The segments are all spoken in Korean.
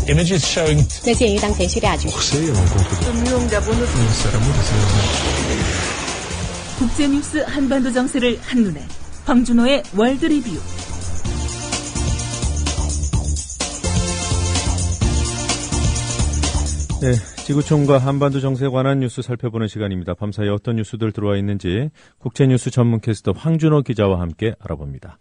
images showing 那鉴于当前叙利亚局势 국제뉴스 한반도 정세를 한눈에 황준호의 월드 리뷰. 네, 지구촌과 한반도 정세에 관한 뉴스 살펴보는 시간입니다. 밤사이 어떤 뉴스들 들어와 있는지 국제뉴스 전문 캐스터 황준호 기자와 함께 알아봅니다.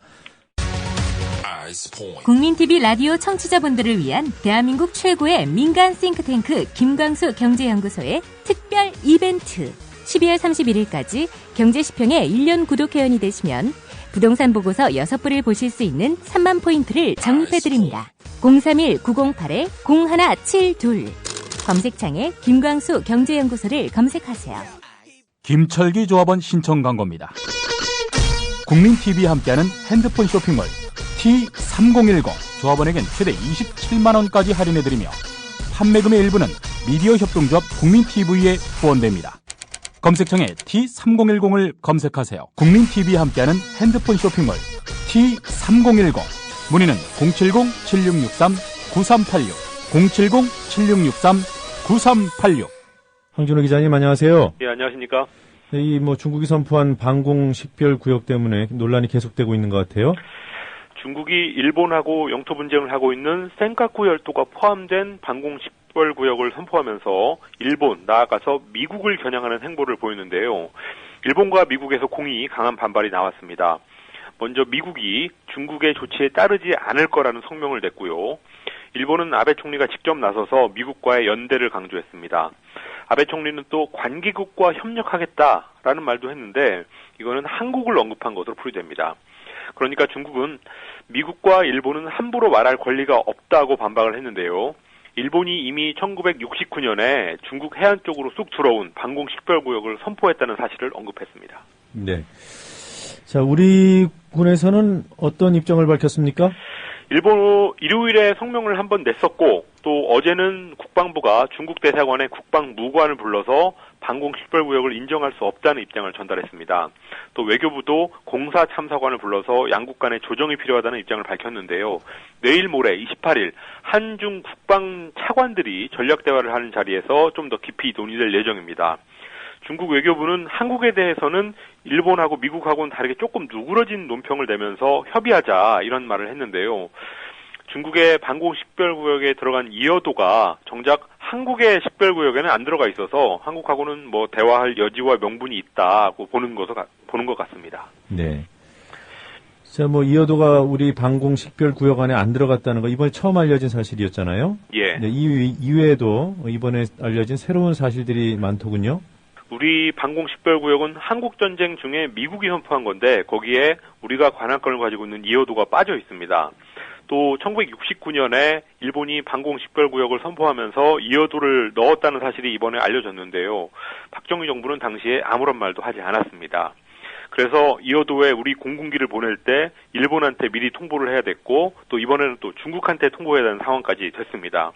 국민TV 라디오 청취자분들을 위한 대한민국 최고의 민간 싱크탱크 김광수 경제연구소의 특별 이벤트. 12월 31일까지 경제시평의 1년 구독 회원이 되시면 부동산 보고서 6부를 보실 수 있는 3만 포인트를 적립해드립니다. 031-908-0172 검색창에 김광수 경제연구소를 검색하세요. 김철기 조합원 신청 광고입니다. 국민TV와 함께하는 핸드폰 쇼핑몰 T3010 조합원에겐 최대 27만 원까지 할인해드리며 판매금의 일부는 미디어 협동조합 국민TV에 후원됩니다. 검색창에 T3010을 검색하세요. 국민TV와 함께하는 핸드폰 쇼핑몰 T3010 문의는 070-7663-9386 070-7663-9386 황준호 기자님 안녕하세요. 예, 안녕하십니까. 네, 이 중국이 선포한 방공 식별 구역 때문에 논란이 계속되고 있는 것 같아요. 중국이 일본하고 영토 분쟁을 하고 있는 센카쿠 열도가 포함된 방공 식별 구역을 선포하면서 일본, 나아가서 미국을 겨냥하는 행보를 보였는데요. 일본과 미국에서 공이 강한 반발이 나왔습니다. 먼저 미국이 중국의 조치에 따르지 않을 거라는 성명을 냈고요. 일본은 아베 총리가 직접 나서서 미국과의 연대를 강조했습니다. 아베 총리는 또 관계국과 협력하겠다라는 말도 했는데 이거는 한국을 언급한 것으로 풀이됩니다. 그러니까 중국은 미국과 일본은 함부로 말할 권리가 없다고 반박을 했는데요. 일본이 이미 1969년에 중국 해안 쪽으로 쑥 들어온 방공 식별구역을 선포했다는 사실을 언급했습니다. 네. 자, 우리 군에서는 어떤 입장을 밝혔습니까? 일본 일요일에 성명을 한번 냈었고 또 어제는 국방부가 중국 대사관에 국방무관을 불러서 방공 식별구역을 인정할 수 없다는 입장을 전달했습니다. 또 외교부도 공사 참사관을 불러서 양국 간의 조정이 필요하다는 입장을 밝혔는데요. 내일 모레 28일 한중 국방 차관들이 전략 대화를 하는 자리에서 좀 더 깊이 논의될 예정입니다. 중국 외교부는 한국에 대해서는 일본하고 미국하고는 다르게 조금 누그러진 논평을 내면서 협의하자 이런 말을 했는데요. 중국의 방공 식별구역에 들어간 이어도가 정작 한국의 식별구역에는 안 들어가 있어서 한국하고는 대화할 여지와 명분이 있다고 보는 것 같습니다. 네. 자, 이어도가 우리 방공 식별구역 안에 안 들어갔다는 거 이번에 처음 알려진 사실이었잖아요. 예. 네, 이외에도 이번에 알려진 새로운 사실들이 많더군요. 우리 방공 식별구역은 한국전쟁 중에 미국이 선포한 건데 거기에 우리가 관할권을 가지고 있는 이어도가 빠져 있습니다. 또 1969년에 일본이 방공 식별구역을 선포하면서 이어도를 넣었다는 사실이 이번에 알려졌는데요. 박정희 정부는 당시에 아무런 말도 하지 않았습니다. 그래서 이어도에 우리 공군기를 보낼 때 일본한테 미리 통보를 해야 됐고 또 이번에는 또 중국한테 통보해야 되는 상황까지 됐습니다.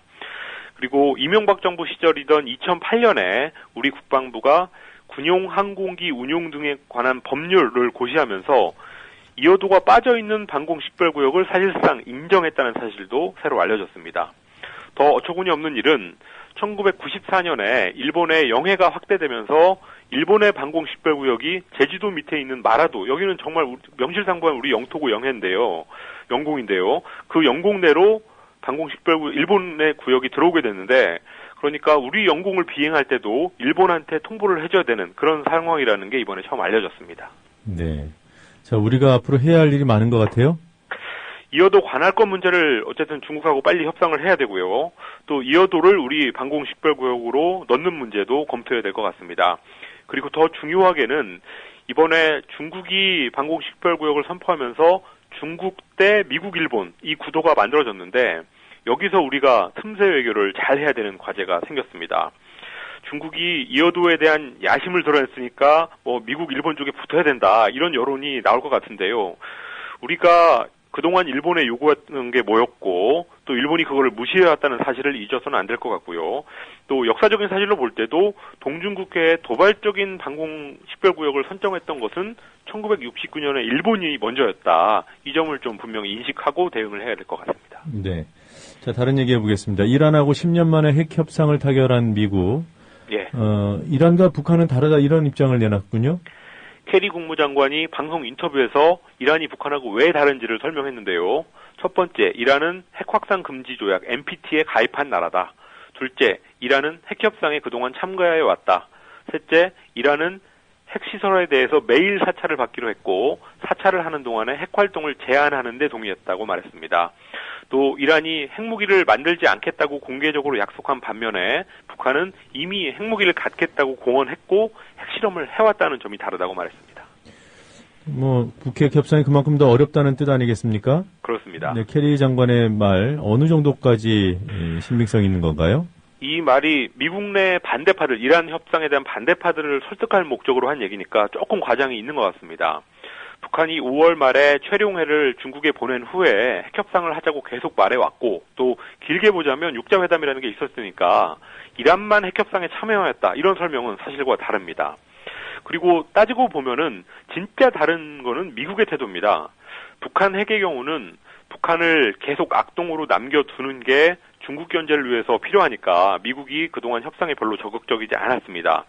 그리고 이명박 정부 시절이던 2008년에 우리 국방부가 군용 항공기 운용 등에 관한 법률을 고시하면서 이어도가 빠져있는 방공 식별구역을 사실상 인정했다는 사실도 새로 알려졌습니다. 더 어처구니 없는 일은 1994년에 일본의 영해가 확대되면서 일본의 방공 식별구역이 제주도 밑에 있는 마라도, 여기는 정말 명실상부한 우리 영토구 영해인데요. 영공인데요. 그 영공 내로 방공 식별구 일본의 구역이 들어오게 됐는데 그러니까 우리 영공을 비행할 때도 일본한테 통보를 해줘야 되는 그런 상황이라는 게 이번에 처음 알려졌습니다. 네. 자, 우리가 앞으로 해야 할 일이 많은 것 같아요. 이어도 관할권 문제를 어쨌든 중국하고 빨리 협상을 해야 되고요. 또 이어도를 우리 방공 식별구역으로 넣는 문제도 검토해야 될 것 같습니다. 그리고 더 중요하게는 이번에 중국이 방공 식별구역을 선포하면서 중국 대 미국, 일본 이 구도가 만들어졌는데 여기서 우리가 틈새 외교를 잘 해야 되는 과제가 생겼습니다. 중국이 이어도에 대한 야심을 드러냈으니까 미국, 일본 쪽에 붙어야 된다 이런 여론이 나올 것 같은데요. 우리가 그동안 일본에 요구했던 게 뭐였고 또 일본이 그거를 무시해왔다는 사실을 잊어서는 안 될 것 같고요. 또 역사적인 사실로 볼 때도 동중국해의 도발적인 방공 식별구역을 선정했던 것은 1969년에 일본이 먼저였다. 이 점을 좀 분명히 인식하고 대응을 해야 될 것 같습니다. 네. 자, 다른 얘기 해보겠습니다. 이란하고 10년 만에 핵 협상을 타결한 미국. 예. 이란과 북한은 다르다 이런 입장을 내놨군요. 캐리 국무장관이 방송 인터뷰에서 이란이 북한하고 왜 다른지를 설명했는데요. 첫 번째, 이란은 핵 확산 금지 조약 NPT에 가입한 나라다. 둘째, 이란은 핵 협상에 그동안 참가해 왔다. 셋째, 이란은 핵시설에 대해서 매일 사찰을 받기로 했고 사찰을 하는 동안에 핵활동을 제한하는 데 동의했다고 말했습니다. 또 이란이 핵무기를 만들지 않겠다고 공개적으로 약속한 반면에 북한은 이미 핵무기를 갖겠다고 공언했고 핵실험을 해왔다는 점이 다르다고 말했습니다. 북핵 협상이 그만큼 더 어렵다는 뜻 아니겠습니까? 그렇습니다. 네, 캐리 장관의 말 어느 정도까지 신빙성이 있는 건가요? 이 말이 미국 내 반대파들, 이란 협상에 대한 반대파들을 설득할 목적으로 한 얘기니까 조금 과장이 있는 것 같습니다. 북한이 5월 말에 최룡해를 중국에 보낸 후에 핵 협상을 하자고 계속 말해왔고 또 길게 보자면 육자회담이라는 게 있었으니까 이란만 핵 협상에 참여했다 이런 설명은 사실과 다릅니다. 그리고 따지고 보면은 진짜 다른 거는 미국의 태도입니다. 북한 핵의 경우는 북한을 계속 악동으로 남겨두는 게 중국 견제를 위해서 필요하니까 미국이 그동안 협상에 별로 적극적이지 않았습니다.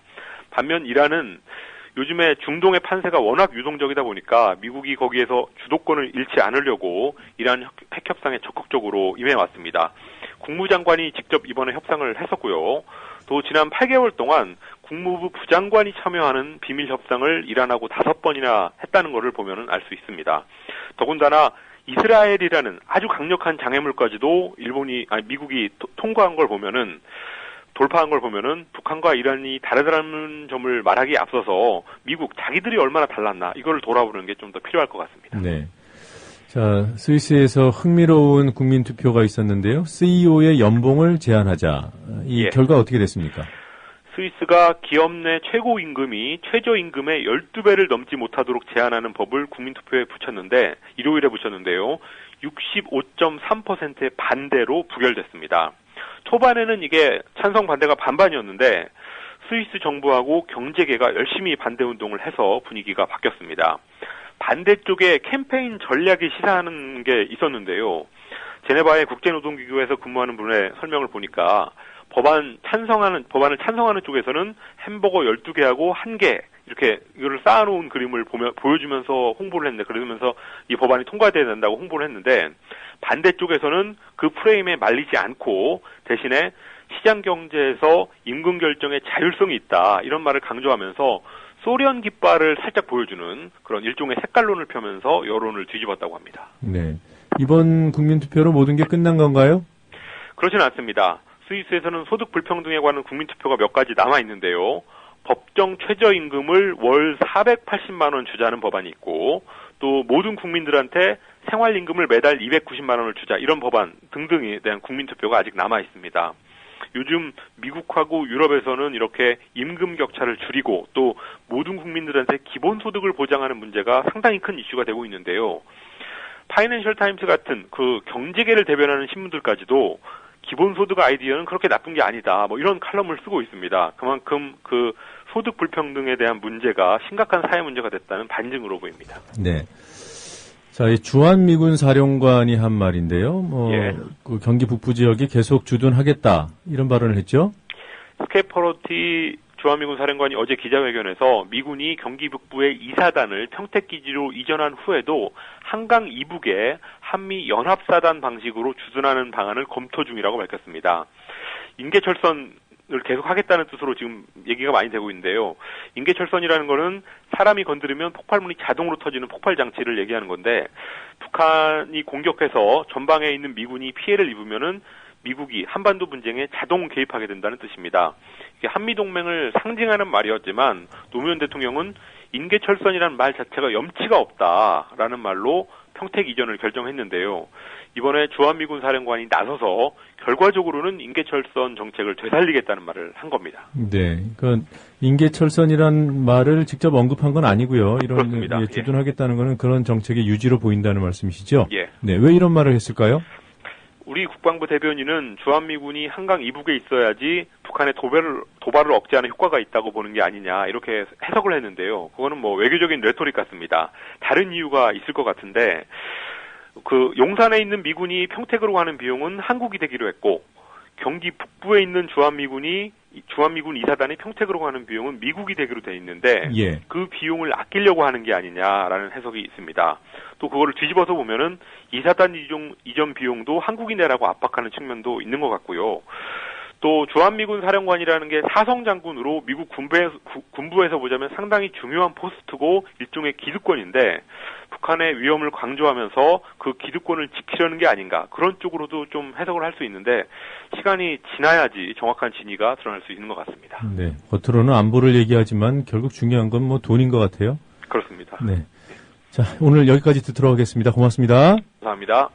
반면 이란은 요즘에 중동의 판세가 워낙 유동적이다 보니까 미국이 거기에서 주도권을 잃지 않으려고 이란 핵 협상에 적극적으로 임해왔습니다. 국무장관이 직접 이번에 협상을 했었고요. 또 지난 8개월 동안 국무부 부장관이 참여하는 비밀 협상을 이란하고 5번이나 했다는 것을 보면 알 수 있습니다. 더군다나 이스라엘이라는 아주 강력한 장애물까지도 미국이 통과한 걸 보면은 돌파한 걸 보면은 북한과 이란이 다르다는 점을 말하기에 앞서서 미국 자기들이 얼마나 달랐나 이걸 돌아보는 게 좀 더 필요할 것 같습니다. 네. 자, 스위스에서 흥미로운 국민 투표가 있었는데요. CEO의 연봉을 제한하자. 이 결과 어떻게 됐습니까? 스위스가 기업 내 최고임금이 최저임금의 12배를 넘지 못하도록 제한하는 법을 국민투표에 붙였는데 일요일에 붙였는데요. 65.3%의 반대로 부결됐습니다. 초반에는 이게 찬성 반대가 반반이었는데 스위스 정부하고 경제계가 열심히 반대운동을 해서 분위기가 바뀌었습니다. 반대쪽에 캠페인 전략이 시사하는 게 있었는데요. 제네바의 국제노동기구에서 근무하는 분의 설명을 보니까 법안을 찬성하는 쪽에서는 햄버거 12개하고 1개 이렇게 이거를 쌓아놓은 그림을 보여주면서 홍보를 했는데 그러면서 이 법안이 통과돼야 된다고 홍보를 했는데 반대쪽에서는 그 프레임에 말리지 않고 대신에 시장 경제에서 임금 결정의 자율성이 있다 이런 말을 강조하면서 소련 깃발을 살짝 보여주는 그런 일종의 색깔론을 펴면서 여론을 뒤집었다고 합니다. 네. 이번 국민투표로 모든 게 끝난 건가요? 그렇지는 않습니다. 스위스에서는 소득 불평등에 관한 국민투표가 몇 가지 남아있는데요. 법정 최저임금을 월 480만 원 주자는 법안이 있고 또 모든 국민들한테 생활임금을 매달 290만 원을 주자 이런 법안 등등에 대한 국민투표가 아직 남아있습니다. 요즘 미국하고 유럽에서는 이렇게 임금 격차를 줄이고 또 모든 국민들한테 기본소득을 보장하는 문제가 상당히 큰 이슈가 되고 있는데요. 파이낸셜 타임스 같은 그 경제계를 대변하는 신문들까지도 기본소득 아이디어는 그렇게 나쁜 게 아니다. 이런 칼럼을 쓰고 있습니다. 그만큼 그 소득 불평등에 대한 문제가 심각한 사회 문제가 됐다는 반증으로 보입니다. 네. 자, 이 주한미군 사령관이 한 말인데요. 그 경기 북부 지역에 계속 주둔하겠다 이런 발언을 했죠. 스케퍼로티 주한미군 사령관이 어제 기자회견에서 미군이 경기 북부의 2사단을 평택기지로 이전한 후에도 한강 이북에 한미 연합사단 방식으로 주둔하는 방안을 검토 중이라고 밝혔습니다. 인계철선을 계속 하겠다는 뜻으로 지금 얘기가 많이 되고 있는데요. 인계철선이라는 거는 사람이 건드리면 폭발물이 자동으로 터지는 폭발 장치를 얘기하는 건데 북한이 공격해서 전방에 있는 미군이 피해를 입으면은 미국이 한반도 분쟁에 자동 개입하게 된다는 뜻입니다. 이게 한미동맹을 상징하는 말이었지만 노무현 대통령은 인계철선이라는 말 자체가 염치가 없다라는 말로 평택 이전을 결정했는데요. 이번에 주한미군 사령관이 나서서 결과적으로는 인계철선 정책을 되살리겠다는 말을 한 겁니다. 네, 그러니까 인계철선이란 말을 직접 언급한 건 아니고요. 이런 그렇습니다. 주둔하겠다는 거는 그런 정책의 유지로 보인다는 말씀이시죠? 예. 네, 왜 이런 말을 했을까요? 우리 국방부 대변인은 주한미군이 한강 이북에 있어야지 북한의 도발을 억제하는 효과가 있다고 보는 게 아니냐 이렇게 해석을 했는데요. 그거는 외교적인 레토릭 같습니다. 다른 이유가 있을 것 같은데 그 용산에 있는 미군이 평택으로 가는 비용은 한국이 대기로 했고 경기 북부에 있는 주한미군 이사단이 평택으로 가는 비용은 미국이 대기로 돼 있는데 예. 그 비용을 아끼려고 하는 게 아니냐라는 해석이 있습니다. 또 그거를 뒤집어서 보면은 이사단 이전 비용도 한국이 내라고 압박하는 측면도 있는 것 같고요. 또 주한미군 사령관이라는 게 사성장군으로 미국 군부에서 보자면 상당히 중요한 포스트고 일종의 기득권인데 북한의 위험을 강조하면서 그 기득권을 지키려는 게 아닌가 그런 쪽으로도 좀 해석을 할 수 있는데 시간이 지나야지 정확한 진위가 드러날 수 있는 것 같습니다. 네, 겉으로는 안보를 얘기하지만 결국 중요한 건 뭐 돈인 것 같아요. 그렇습니다. 네. 자, 오늘 여기까지 듣도록 하겠습니다. 고맙습니다. 감사합니다.